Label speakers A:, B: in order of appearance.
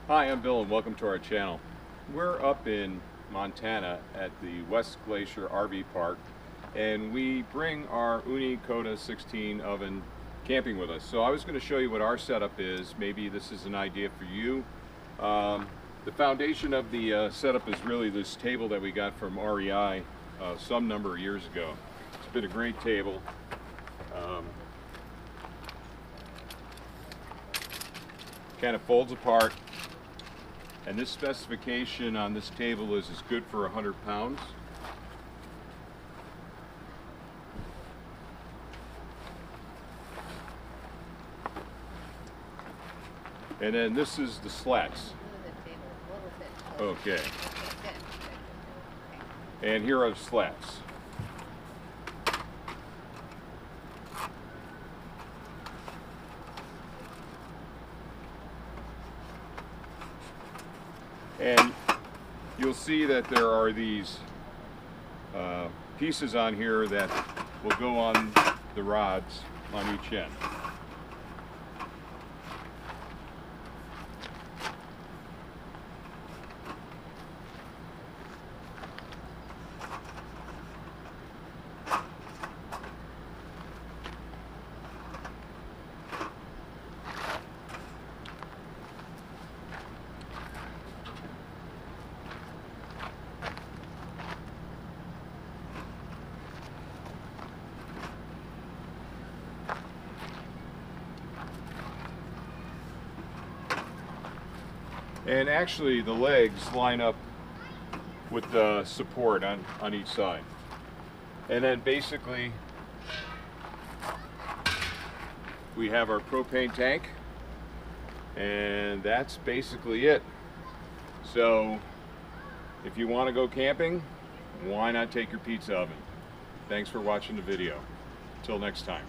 A: Hi, I'm Bill and welcome to our channel. We're up in Montana at the West Glacier RV Park, and we bring our Ooni Koda 16 oven camping with us. So I was going to show you what our setup is. Maybe this is an idea for you. The foundation of the setup is really this table that we got from REI some number of years ago. It's been a great table. Kind of folds apart. And this specification on this table is good for 100 pounds. And then this is the slats. Okay. And here are the slats. And you'll see that there are these pieces on here that will go on the rods on each end. And actually the legs line up with the support on each side. And then basically we have our propane tank, and that's basically it. So if you want to go camping, why not take your pizza oven? Thanks for watching the video. Till next time.